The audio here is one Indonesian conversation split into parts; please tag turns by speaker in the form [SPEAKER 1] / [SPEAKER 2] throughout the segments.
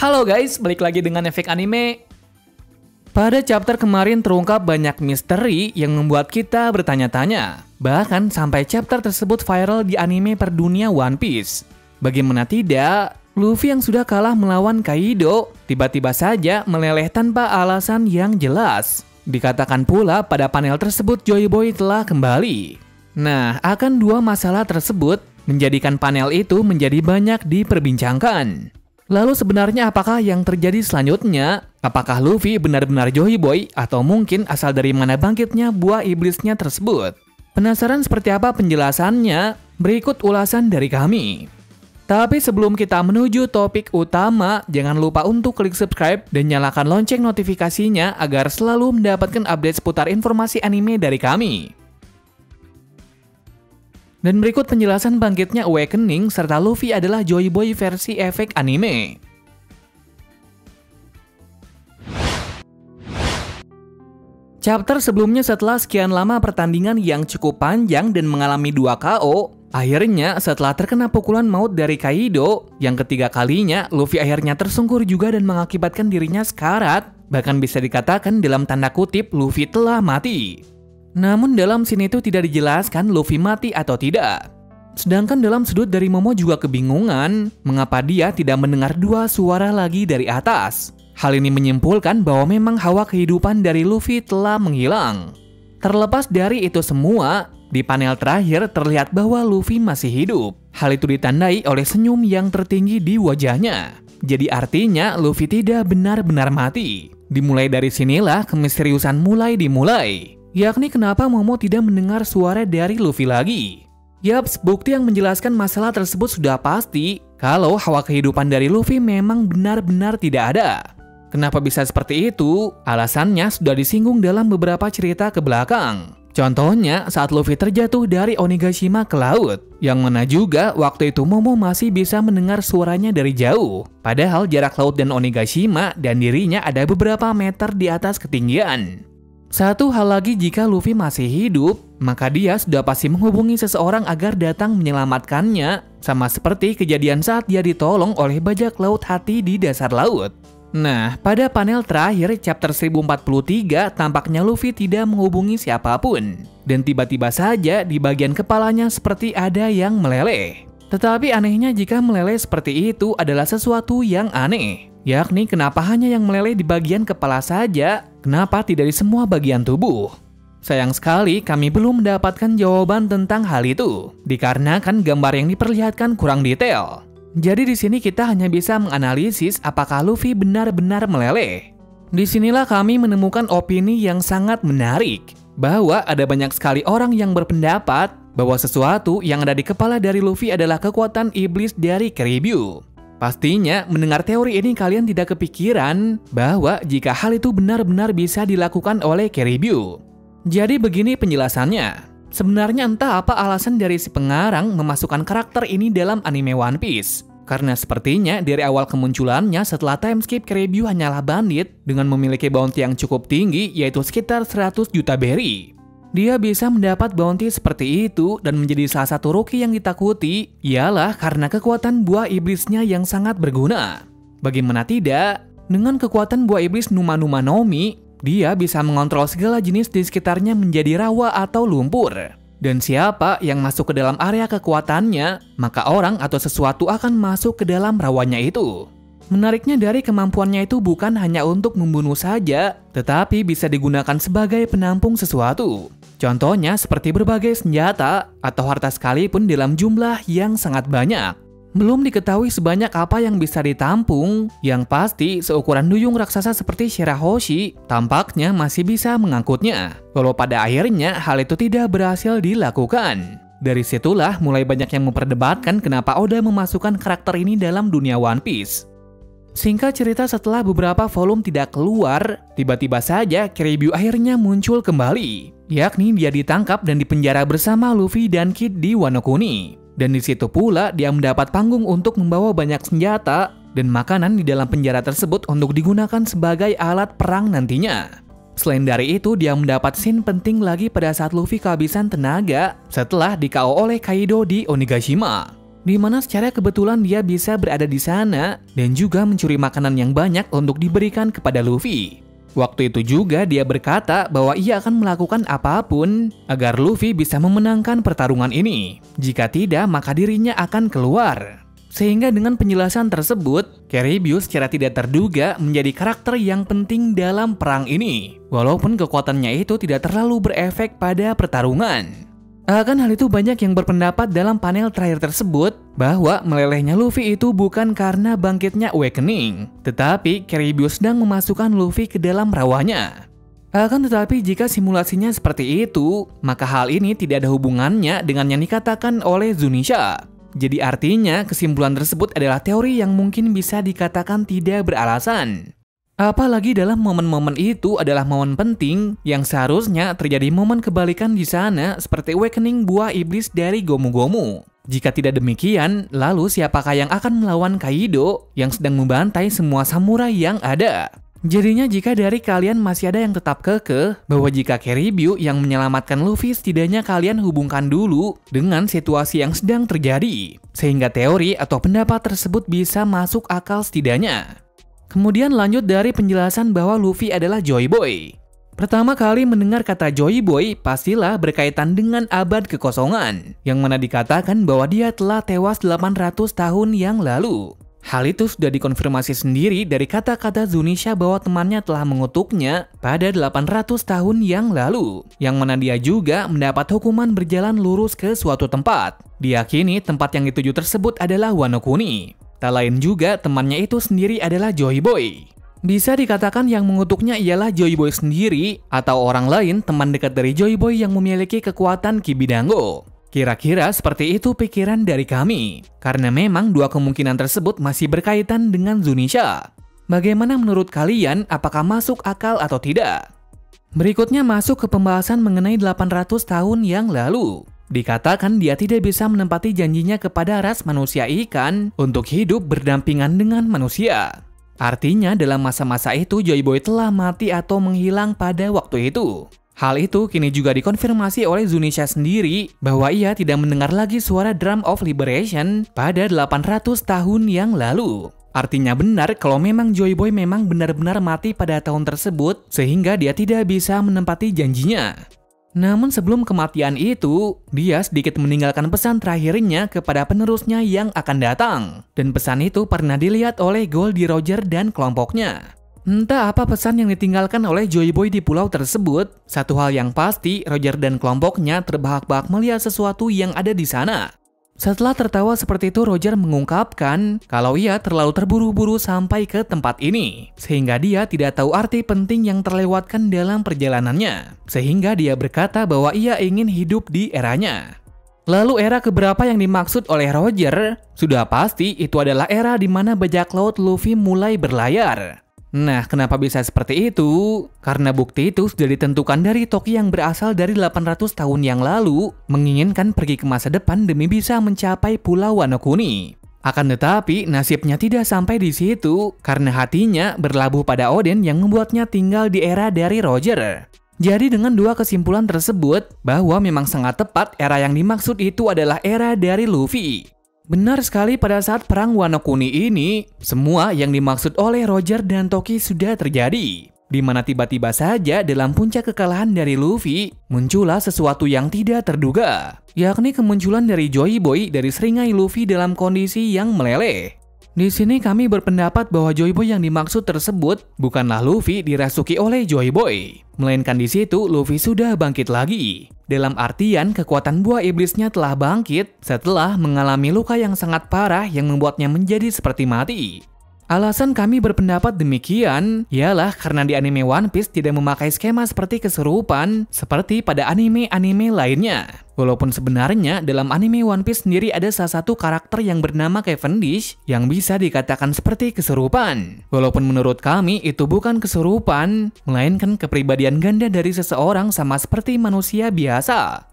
[SPEAKER 1] Halo guys, balik lagi dengan Efek Anime. Pada chapter kemarin terungkap banyak misteri yang membuat kita bertanya-tanya. Bahkan sampai chapter tersebut viral di anime per dunia One Piece. Bagaimana tidak, Luffy yang sudah kalah melawan Kaido, tiba-tiba saja meleleh tanpa alasan yang jelas. Dikatakan pula pada panel tersebut Joy Boy telah kembali. Nah, akan dua masalah tersebut menjadikan panel itu menjadi banyak diperbincangkan. Lalu sebenarnya apakah yang terjadi selanjutnya? Apakah Luffy benar-benar Joy Boy atau mungkin asal dari mana bangkitnya buah iblisnya tersebut? Penasaran seperti apa penjelasannya? Berikut ulasan dari kami. Tapi sebelum kita menuju topik utama, jangan lupa untuk klik subscribe dan nyalakan lonceng notifikasinya agar selalu mendapatkan update seputar informasi anime dari kami. Dan berikut penjelasan bangkitnya Awakening serta Luffy adalah Joy Boy versi efek anime. Chapter sebelumnya setelah sekian lama pertandingan yang cukup panjang dan mengalami 2 KO, akhirnya setelah terkena pukulan maut dari Kaido, yang ketiga kalinya Luffy akhirnya tersungkur juga dan mengakibatkan dirinya sekarat, bahkan bisa dikatakan dalam tanda kutip Luffy telah mati. Namun dalam scene itu tidak dijelaskan Luffy mati atau tidak. Sedangkan dalam sudut dari Momo juga kebingungan mengapa dia tidak mendengar dua suara lagi dari atas. Hal ini menyimpulkan bahwa memang hawa kehidupan dari Luffy telah menghilang. Terlepas dari itu semua, di panel terakhir terlihat bahwa Luffy masih hidup. Hal itu ditandai oleh senyum yang tertinggi di wajahnya. Jadi artinya Luffy tidak benar-benar mati. Dimulai dari sinilah kemisteriusan mulai dimulai. Yakni kenapa Momo tidak mendengar suara dari Luffy lagi. Yaps, bukti yang menjelaskan masalah tersebut sudah pasti kalau hawa kehidupan dari Luffy memang benar-benar tidak ada. Kenapa bisa seperti itu? Alasannya sudah disinggung dalam beberapa cerita ke belakang. Contohnya saat Luffy terjatuh dari Onigashima ke laut, yang mana juga waktu itu Momo masih bisa mendengar suaranya dari jauh. Padahal jarak laut dan Onigashima dan dirinya ada beberapa meter di atas ketinggian. Satu hal lagi, jika Luffy masih hidup, maka dia sudah pasti menghubungi seseorang agar datang menyelamatkannya, sama seperti kejadian saat dia ditolong oleh bajak laut hati di dasar laut. Nah, pada panel terakhir chapter 1043 tampaknya Luffy tidak menghubungi siapapun, dan tiba-tiba saja di bagian kepalanya seperti ada yang meleleh. Tetapi anehnya jika meleleh seperti itu adalah sesuatu yang aneh. Yakni kenapa hanya yang meleleh di bagian kepala saja, kenapa tidak di semua bagian tubuh? Sayang sekali kami belum mendapatkan jawaban tentang hal itu, dikarenakan gambar yang diperlihatkan kurang detail. Jadi di sini kita hanya bisa menganalisis apakah Luffy benar-benar meleleh. Disinilah kami menemukan opini yang sangat menarik, bahwa ada banyak sekali orang yang berpendapat bahwa sesuatu yang ada di kepala dari Luffy adalah kekuatan iblis dari Kaido. Pastinya mendengar teori ini kalian tidak kepikiran bahwa jika hal itu benar-benar bisa dilakukan oleh Kaido. Jadi begini penjelasannya. Sebenarnya entah apa alasan dari si pengarang memasukkan karakter ini dalam anime One Piece. Karena sepertinya dari awal kemunculannya setelah time skip Kaido hanyalah bandit dengan memiliki bounty yang cukup tinggi yaitu sekitar 100 juta berry. Dia bisa mendapat bounty seperti itu dan menjadi salah satu rookie yang ditakuti ialah karena kekuatan buah iblisnya yang sangat berguna. Bagaimana tidak, dengan kekuatan buah iblis Numa Numa no Mi, dia bisa mengontrol segala jenis di sekitarnya menjadi rawa atau lumpur. Dan siapa yang masuk ke dalam area kekuatannya, maka orang atau sesuatu akan masuk ke dalam rawanya itu. Menariknya dari kemampuannya itu bukan hanya untuk membunuh saja, tetapi bisa digunakan sebagai penampung sesuatu. Contohnya seperti berbagai senjata atau harta sekalipun dalam jumlah yang sangat banyak. Belum diketahui sebanyak apa yang bisa ditampung, yang pasti seukuran duyung raksasa seperti Shirahoshi tampaknya masih bisa mengangkutnya. Walau pada akhirnya hal itu tidak berhasil dilakukan. Dari situlah mulai banyak yang memperdebatkan kenapa Oda memasukkan karakter ini dalam dunia One Piece. Singkat cerita, setelah beberapa volume tidak keluar, tiba-tiba saja Kaido akhirnya muncul kembali. Yakni dia ditangkap dan dipenjara bersama Luffy dan Kid di Wano Kuni. Dan di situ pula dia mendapat panggung untuk membawa banyak senjata dan makanan di dalam penjara tersebut untuk digunakan sebagai alat perang nantinya. Selain dari itu, dia mendapat scene penting lagi pada saat Luffy kehabisan tenaga setelah di-KO oleh Kaido di Onigashima. di mana secara kebetulan dia bisa berada di sana dan juga mencuri makanan yang banyak untuk diberikan kepada Luffy. Waktu itu juga dia berkata bahwa ia akan melakukan apapun agar Luffy bisa memenangkan pertarungan ini. Jika tidak, maka dirinya akan keluar. Sehingga dengan penjelasan tersebut, Karibyou secara tidak terduga menjadi karakter yang penting dalam perang ini. Walaupun kekuatannya itu tidak terlalu berefek pada pertarungan. Akan hal itu banyak yang berpendapat dalam panel terakhir tersebut bahwa melelehnya Luffy itu bukan karena bangkitnya Awakening, tetapi Karibyou sedang memasukkan Luffy ke dalam rawanya. Akan tetapi jika simulasinya seperti itu, maka hal ini tidak ada hubungannya dengan yang dikatakan oleh Zunisha. Jadi artinya kesimpulan tersebut adalah teori yang mungkin bisa dikatakan tidak beralasan. Apalagi dalam momen-momen itu adalah momen penting yang seharusnya terjadi momen kebalikan di sana seperti awakening buah iblis dari Gomu Gomu. Jika tidak demikian, lalu siapakah yang akan melawan Kaido yang sedang membantai semua samurai yang ada? Jadinya jika dari kalian masih ada yang tetap kekeh bahwa jika Karibyou yang menyelamatkan Luffy, setidaknya kalian hubungkan dulu dengan situasi yang sedang terjadi, sehingga teori atau pendapat tersebut bisa masuk akal setidaknya. Kemudian lanjut dari penjelasan bahwa Luffy adalah Joy Boy. Pertama kali mendengar kata Joy Boy pastilah berkaitan dengan abad kekosongan, yang mana dikatakan bahwa dia telah tewas 800 tahun yang lalu. Hal itu sudah dikonfirmasi sendiri dari kata-kata Zunisha bahwa temannya telah mengutuknya pada 800 tahun yang lalu, yang mana dia juga mendapat hukuman berjalan lurus ke suatu tempat. Diyakini tempat yang dituju tersebut adalah Wano Kuni. Tak lain juga temannya itu sendiri adalah Joy Boy. Bisa dikatakan yang mengutuknya ialah Joy Boy sendiri atau orang lain teman dekat dari Joy Boy yang memiliki kekuatan Kibidango. Kira-kira seperti itu pikiran dari kami, karena memang dua kemungkinan tersebut masih berkaitan dengan Zunisha. Bagaimana menurut kalian, apakah masuk akal atau tidak? Berikutnya masuk ke pembahasan mengenai 800 tahun yang lalu. Dikatakan dia tidak bisa menempati janjinya kepada ras manusia ikan untuk hidup berdampingan dengan manusia. Artinya dalam masa-masa itu Joy Boy telah mati atau menghilang pada waktu itu. Hal itu kini juga dikonfirmasi oleh Zunisha sendiri bahwa ia tidak mendengar lagi suara Drum of Liberation pada 800 tahun yang lalu. Artinya benar kalau memang Joy Boy memang benar-benar mati pada tahun tersebut sehingga dia tidak bisa menempati janjinya. Namun sebelum kematian itu, dia sedikit meninggalkan pesan terakhirnya kepada penerusnya yang akan datang. Dan pesan itu pernah dilihat oleh Goldie Roger dan kelompoknya. Entah apa pesan yang ditinggalkan oleh Joy Boy di pulau tersebut, satu hal yang pasti Roger dan kelompoknya terbahak-bahak melihat sesuatu yang ada di sana. Setelah tertawa seperti itu, Roger mengungkapkan kalau ia terlalu terburu-buru sampai ke tempat ini, sehingga dia tidak tahu arti penting yang terlewatkan dalam perjalanannya. Sehingga dia berkata bahwa ia ingin hidup di eranya. Lalu era keberapa yang dimaksud oleh Roger? Sudah pasti itu adalah era di mana bajak laut Luffy mulai berlayar. Nah, kenapa bisa seperti itu? Karena bukti itu sudah ditentukan dari Toki yang berasal dari 800 tahun yang lalu, menginginkan pergi ke masa depan demi bisa mencapai Pulau Wano Kuni. Akan tetapi, nasibnya tidak sampai di situ, karena hatinya berlabuh pada Oden yang membuatnya tinggal di era dari Roger. Jadi dengan dua kesimpulan tersebut, bahwa memang sangat tepat era yang dimaksud itu adalah era dari Luffy. Benar sekali, pada saat perang Wano Kuni ini, semua yang dimaksud oleh Roger dan Toki sudah terjadi. Di mana tiba-tiba saja dalam puncak kekalahan dari Luffy, muncullah sesuatu yang tidak terduga. Yakni kemunculan dari Joy Boy dari seringai Luffy dalam kondisi yang meleleh. Di sini kami berpendapat bahwa Joy Boy yang dimaksud tersebut bukanlah Luffy dirasuki oleh Joy Boy, melainkan di situ Luffy sudah bangkit lagi. Dalam artian kekuatan buah iblisnya telah bangkit setelah mengalami luka yang sangat parah yang membuatnya menjadi seperti mati. Alasan kami berpendapat demikian ialah karena di anime One Piece tidak memakai skema seperti kesurupan seperti pada anime-anime lainnya. Walaupun sebenarnya dalam anime One Piece sendiri ada salah satu karakter yang bernama Cavendish yang bisa dikatakan seperti kesurupan. Walaupun menurut kami itu bukan kesurupan, melainkan kepribadian ganda dari seseorang sama seperti manusia biasa.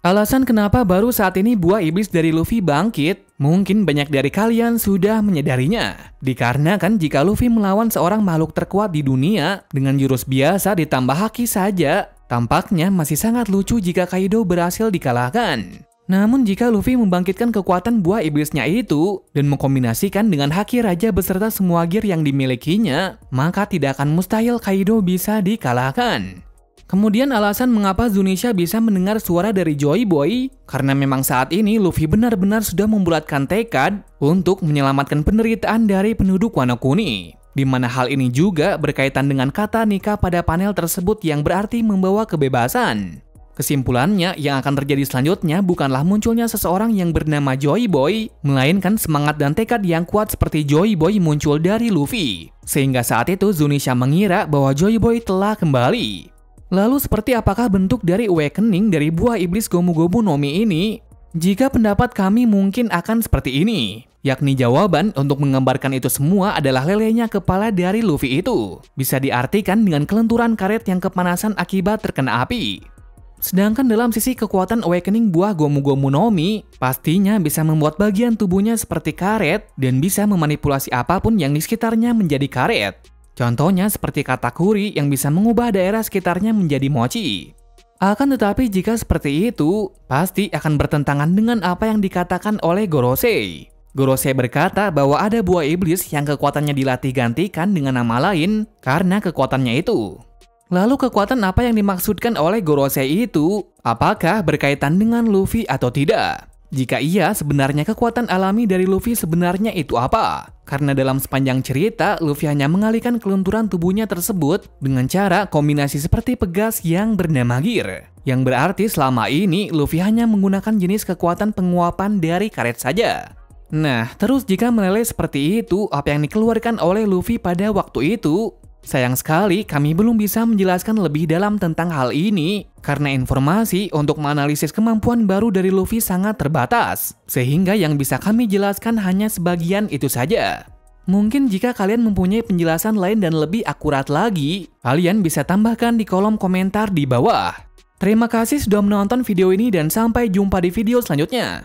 [SPEAKER 1] Alasan kenapa baru saat ini buah iblis dari Luffy bangkit, mungkin banyak dari kalian sudah menyadarinya. Dikarenakan jika Luffy melawan seorang makhluk terkuat di dunia dengan jurus biasa ditambah haki saja, tampaknya masih sangat lucu jika Kaido berhasil dikalahkan. Namun jika Luffy membangkitkan kekuatan buah iblisnya itu dan mengkombinasikan dengan haki raja beserta semua gear yang dimilikinya, maka tidak akan mustahil Kaido bisa dikalahkan. Kemudian alasan mengapa Zunisha bisa mendengar suara dari Joy Boy, karena memang saat ini Luffy benar-benar sudah membulatkan tekad untuk menyelamatkan penderitaan dari penduduk Wano Kuni. Di mana hal ini juga berkaitan dengan kata nikah pada panel tersebut yang berarti membawa kebebasan. Kesimpulannya, yang akan terjadi selanjutnya bukanlah munculnya seseorang yang bernama Joy Boy, melainkan semangat dan tekad yang kuat seperti Joy Boy muncul dari Luffy. Sehingga saat itu Zunisha mengira bahwa Joy Boy telah kembali. Lalu seperti apakah bentuk dari awakening dari buah iblis Gomu Gomu no Mi ini? Jika pendapat kami mungkin akan seperti ini, yakni jawaban untuk menggambarkan itu semua adalah lelehnya kepala dari Luffy itu. Bisa diartikan dengan kelenturan karet yang kepanasan akibat terkena api. Sedangkan dalam sisi kekuatan awakening buah Gomu Gomu no Mi, pastinya bisa membuat bagian tubuhnya seperti karet dan bisa memanipulasi apapun yang di sekitarnya menjadi karet. Contohnya seperti Katakuri yang bisa mengubah daerah sekitarnya menjadi mochi. Akan tetapi jika seperti itu, pasti akan bertentangan dengan apa yang dikatakan oleh Gorosei. Gorosei berkata bahwa ada buah iblis yang kekuatannya dilatih gantikan dengan nama lain karena kekuatannya itu. Lalu kekuatan apa yang dimaksudkan oleh Gorosei itu? Apakah berkaitan dengan Luffy atau tidak? Jika iya, sebenarnya kekuatan alami dari Luffy sebenarnya itu apa? Karena dalam sepanjang cerita, Luffy hanya mengalihkan kelunturan tubuhnya tersebut dengan cara kombinasi seperti pegas yang bernama Gear. Yang berarti selama ini Luffy hanya menggunakan jenis kekuatan penguapan dari karet saja. Nah, terus jika meleleh seperti itu, apa yang dikeluarkan oleh Luffy pada waktu itu? Sayang sekali kami belum bisa menjelaskan lebih dalam tentang hal ini karena informasi untuk menganalisis kemampuan baru dari Luffy sangat terbatas, sehingga yang bisa kami jelaskan hanya sebagian itu saja. Mungkin jika kalian mempunyai penjelasan lain dan lebih akurat lagi, kalian bisa tambahkan di kolom komentar di bawah. Terima kasih sudah menonton video ini dan sampai jumpa di video selanjutnya.